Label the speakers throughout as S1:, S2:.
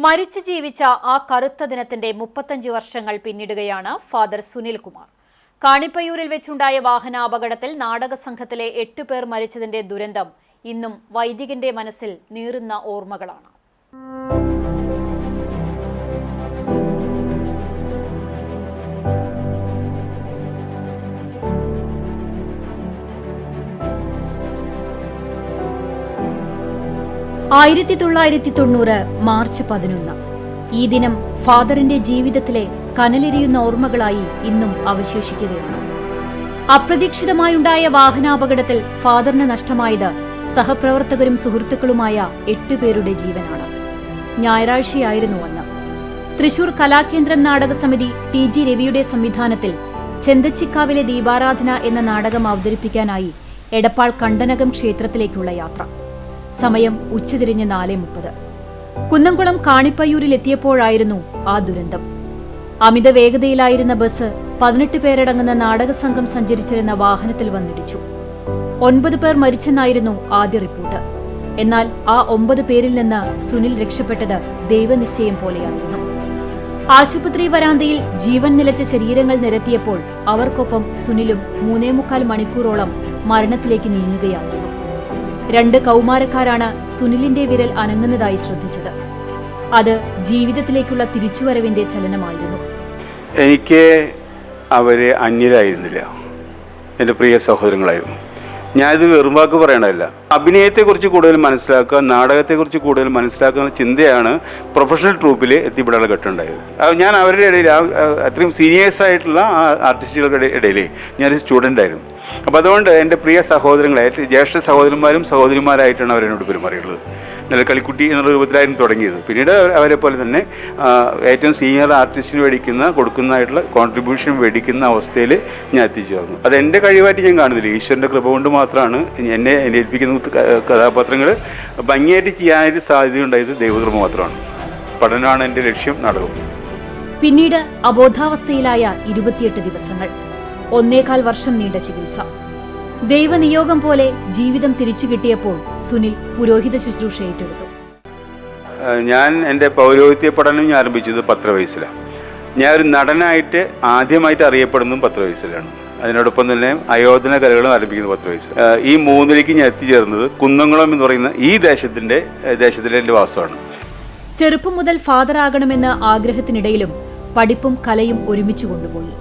S1: മരിച്ചു ജീവിച്ച ആ കറുത്ത ദിനത്തിന്റെ 35 വർഷങ്ങൾ പിന്നിടുകയാണ് ഫാദർ സുനിൽ കുമാർ. കാണിപ്പയ്യൂരിൽ വെച്ചുണ്ടായ വാഹനാപകടത്തിൽ നാടക സംഘത്തിലെ 8 പേർ മരിച്ചതിന്റെ ദുരന്തം ഇന്നും വൈദികന്റെ മനസ്സിൽ നീറുന്ന ഓർമ്മകളാണ്. മാർച്ച് 11 ഈ ദിനം ഫാദറിന്റെ ജീവിതത്തിലെ കനലെരിയുന്ന ഓർമ്മകളായി ഇന്നും അവശേഷിക്കുകയാണ്. അപ്രതീക്ഷിതമായുണ്ടായ വാഹനാപകടത്തിൽ ഫാദറിന് നഷ്ടമായത് സഹപ്രവർത്തകരും സുഹൃത്തുക്കളുമായ 8 പേരുടെ ജീവനാണ്. ഞായറാഴ്ചയായിരുന്നു അന്ന്. തൃശൂർ കലാകേന്ദ്രം നാടക സമിതി TG രവിയുടെ സംവിധാനത്തിൽ ചെന്തച്ചിക്കാവിലെ ദീപാരാധന എന്ന നാടകം അവതരിപ്പിക്കാനായി എടപ്പാൾ കണ്ടനകം ക്ഷേത്രത്തിലേക്കുള്ള യാത്ര. സമയം ഉച്ചതിരിഞ്ഞ് 4:30. കുന്നംകുളം കാണിപ്പയ്യൂരിലെത്തിയപ്പോഴായിരുന്നു ആ ദുരന്തം. അമിത വേഗതയിലായിരുന്ന ബസ് 18 പേരടങ്ങുന്ന നാടക സംഘം സഞ്ചരിച്ചിരുന്ന വാഹനത്തിൽ വന്നിടിച്ചു. 9 പേർ മരിച്ചെന്നായിരുന്നു ആദ്യ റിപ്പോർട്ട്. എന്നാൽ ആ 9 പേരിൽ നിന്ന് സുനിൽ രക്ഷപ്പെട്ടത് ദൈവനിശ്ചയം പോലെയായിരുന്നു. ആശുപത്രി വരാന്തയിൽ ജീവൻ നിലച്ച ശരീരങ്ങൾ നിരത്തിയപ്പോൾ അവർക്കൊപ്പം സുനിലും 3.25 മണിക്കൂറോളം മരണത്തിലേക്ക് നീങ്ങുകയായിരുന്നു. 2 കൗമാരക്കാരാണ് സുനിലിന്റെ വിരൽ അനങ്ങുന്നതായി ശ്രദ്ധിച്ചത്. അത് ജീവിതത്തിലേക്കുള്ള തിരിച്ചുവരവിന്റെ ചലനമായിരുന്നു.
S2: എനിക്ക് അവരെ അന്യരായിരുന്നില്ല, എൻ്റെ പ്രിയ സഹോദരങ്ങളായിരുന്നു. ഞാനിത് വെറും വാക്ക് പറയണമല്ല. അഭിനയത്തെക്കുറിച്ച് കൂടുതൽ മനസ്സിലാക്കുക, നാടകത്തെക്കുറിച്ച് കൂടുതൽ മനസ്സിലാക്കുന്ന ചിന്തയാണ് പ്രൊഫഷണൽ ട്രൂപ്പിൽ എത്തിപ്പെടാനുള്ള ഘട്ടമുണ്ടായത്. ഞാൻ അവരുടെ ഇടയിൽ അത്രയും സീനിയേഴ്സായിട്ടുള്ള ആർട്ടിസ്റ്റുകളുടെ ഇടയിൽ ഞാനൊരു സ്റ്റുഡൻ്റായിരുന്നു. അപ്പോൾ അതുകൊണ്ട് എൻ്റെ പ്രിയ സഹോദരങ്ങളായിട്ട് ജ്യേഷ്ഠ സഹോദരന്മാരും സഹോദരിമാരായിട്ടാണ് അവരെന്നോട് പെരുമാറിയുള്ളത്. നല്ല കളിക്കുട്ടി എന്നുള്ള രൂപത്തിലായിരുന്നു തുടങ്ങിയത്. പിന്നീട് അവരെ പോലെ തന്നെ ഏറ്റവും സീനിയർ ആർട്ടിസ്റ്റിന് കൊടുക്കുന്നതായിട്ടുള്ള കോൺട്രിബ്യൂഷൻ മേടിക്കുന്ന അവസ്ഥയിൽ ഞാൻ എത്തിച്ചേർന്നു. അത് എൻ്റെ കഴിവായിട്ട് ഞാൻ കാണുന്നില്ല. ഈശ്വരൻ്റെ കൃപ കൊണ്ട് മാത്രമാണ് എന്നെ ഏൽപ്പിക്കുന്ന കഥാപാത്രങ്ങൾ ഭംഗിയായിട്ട് ചെയ്യാനായിട്ട് സാധ്യതയുണ്ടായത് ദൈവകൃപ മാത്രമാണ്. പഠനമാണ് എൻ്റെ ലക്ഷ്യം, നാടകം.
S1: പിന്നീട് അബോധാവസ്ഥയിലായ 28 ദിവസങ്ങൾ, 1.25 വർഷം നീണ്ട ചികിത്സ. ദൈവനിയോഗം പോലെ ജീവിതം തിരിച്ചു കിട്ടിയപ്പോൾ സുനിൽ പുരോഹിത ശുശ്രൂഷ ഏറ്റെടുത്തു.
S2: ഞാൻ എൻ്റെ പൗരോഹിത്യ പഠനം ഞാൻ ആരംഭിച്ചത് 10 വയസ്സിലാണ്. ഞാൻ ഒരു നടനായിട്ട് ആദ്യമായിട്ട് അറിയപ്പെടുന്നതും 10 വയസ്സിലാണ്. അതിനോടൊപ്പം തന്നെ ആയോധന കലകളും ആരംഭിക്കുന്നത് 10 വയസ്സ്. ഈ 3ലേക്ക് ഞാൻ എത്തിച്ചേർന്നത് കുന്നംകുളം എന്ന് പറയുന്ന ഈ ദേശത്തിലെ എൻ്റെ വാസമാണ്.
S1: ചെറുപ്പം മുതൽ ഫാദർ ആകണമെന്ന ആഗ്രഹത്തിനിടയിലും പഠിപ്പും കലയും ഒരുമിച്ച് കൊണ്ടുപോയി.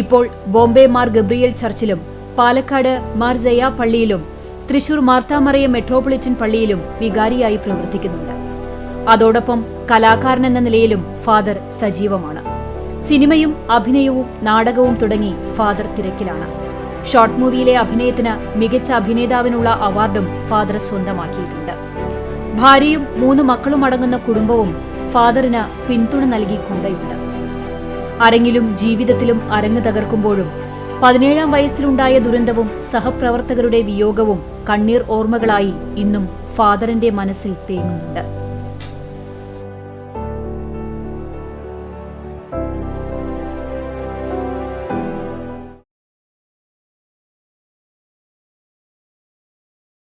S1: ഇപ്പോൾ ബോംബെ മാർ ഗബ്രിയേൽ ചർച്ചിലും പാലക്കാട് മാർ ജയ പള്ളിയിലും തൃശൂർ മാർത്താമറിയം മെട്രോപൊളിറ്റൻ പള്ളിയിലും വികാരിയായി പ്രവർത്തിക്കുന്നുണ്ട്. അതോടൊപ്പം കലാകാരനെന്ന നിലയിലും ഫാദർ സജീവമാണ്. സിനിമയും അഭിനയവും നാടകവും തുടങ്ങി ഫാദർ തിരക്കിലാണ്. ഷോർട്ട് മൂവിയിലെ അഭിനയത്തിന് മികച്ച അഭിനേതാവിനുള്ള അവാർഡും ഫാദർ സ്വന്തമാക്കിയിട്ടുണ്ട്. ഭാര്യയും 3 മക്കളും അടങ്ങുന്ന കുടുംബവും ഫാദറിന് പിന്തുണ നൽകി കൂടെയുണ്ട്. അരങ്ങിലും ജീവിതത്തിലും അരങ്ങ് തകർക്കുമ്പോഴും 17-ാം വയസ്സിലുണ്ടായ ദുരന്തവും സഹപ്രവർത്തകരുടെ വിയോഗവും കണ്ണീർ ഓർമ്മകളായി ഇന്നും ഫാദറിന്റെ മനസ്സിൽ തേങ്ങുന്നുണ്ട്.